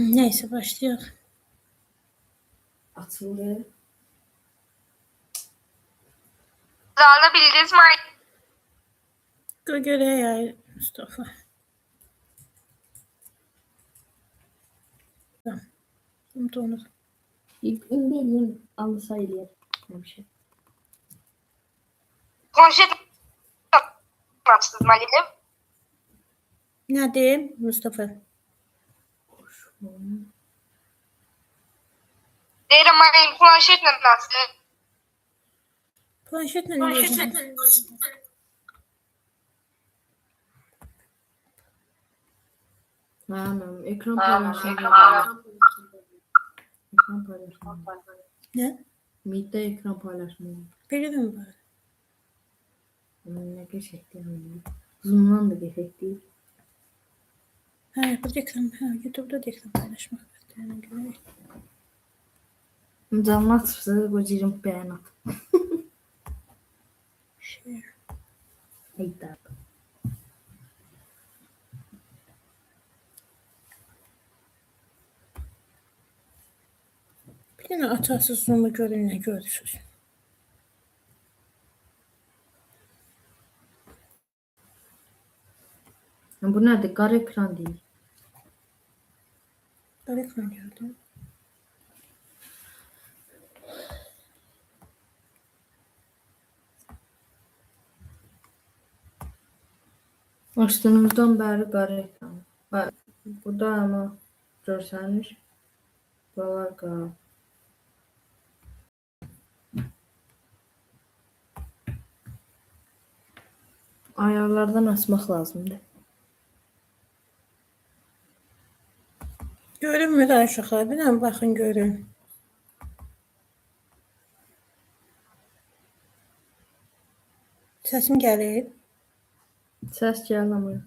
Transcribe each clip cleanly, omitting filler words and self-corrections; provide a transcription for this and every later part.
Neyse başlayalım. Açıldı. Zarla bildiğiniz Göre ya Mustafa. Tamam. Onu. İlk bileyim alsaydı hemşe. konuşet yapmışsınız Mali'yle. Ne diyeyim Mustafa? Değerim Mali'nin konuşet nasıl? Planşetle ne diyeceğim? Tamam, ekran paylaşımı. Ekran paylaşımı. Ne? Midde ekran paylaşımı. Biliyor musun bari? Ne geçektim. Zoom'dan da geçek değil. Ha, bu reklam. Ha, YouTube'da reklam paylaşmak. Yani göre. Canlı atırsa qocirim beyanat. Share. Hayda. Bir tane atasız zoom'u görün ne görürsünüz. Bu nədir? Qara ekran değil. Reklam gördüm. Açdığımızdan bəri qara ekran. Bu da ama görsəniz. Buralar qara. Ayarlardan açmaq lazımdır. Görünmür aşağıya. Bir tane bakın görün. Sesim gelir. Səs gəlmir.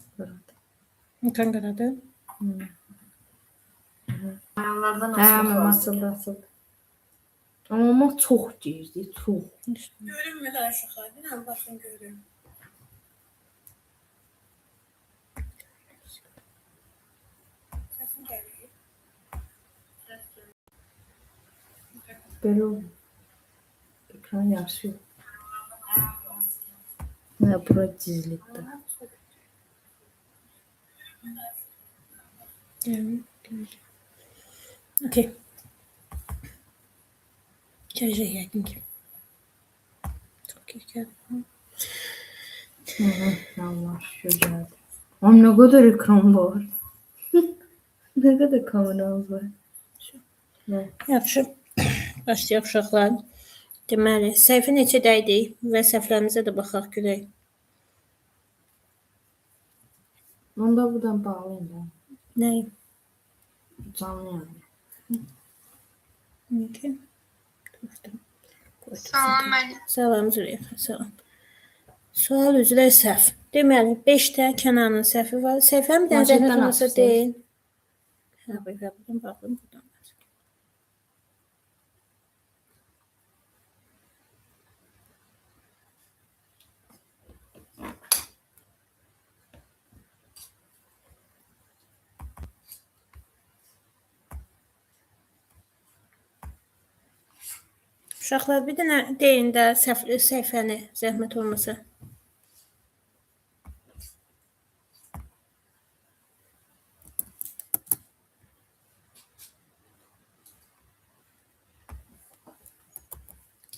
Ekran kanadı. Ayarlardan açıldı. Ama çok girdi, çok. Görünmür aşağıya. Bir tane bakın görün. Sesim gelir. Böyle oldu. Ekran yansıyor. Ne bura gizlikte. Okey. Gelecek yakın ki. Çok iyi geldi. Allah güzel. Oğlum ne kadar ekran var. Ne kadar kameramız var. Ne? Yaxşı. Başlayaq uşaqlar. Deməli, səhifə neçədəydik və səhvlərimizə də baxaq görək. Onda buradan bağlayın da. Nəyi? Canlı yani. Okey. Salam Mali. Salam Züleyxa, salam. Sual üzrə səhv. Deməli, 5-də Kənanın səhvi var. Səhvəm bir dənə Maçdan zəhmət olmasa açırsınız. deyin. Hə, buradan baxın, buradan. Uşaqlar bir dənə deyin də səhifəni zəhmət olmasa.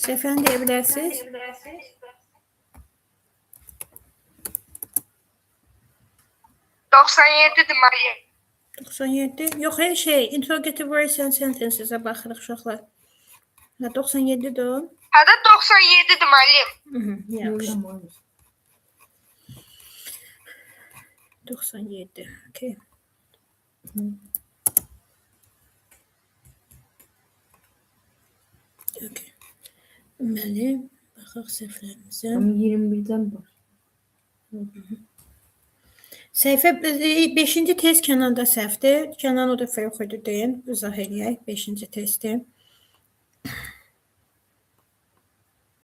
Səhifəni deyə bilərsiniz? 97'dir Mali. 97. Yox, hər şey interrogative words and sentences-ə baxırıq uşaqlar. Ha, 97-dir o. Hada 97'dir Mali. Yaxşı. Buradan 97. Okay. Okay. Deməli, baxaq səhvlərimizə. Ama 21'den bak. Səhifə 5-ci test Kənanda səhvdir. Kənan o dəfə yox idi deyin. İzah eləyək 5-ci testi.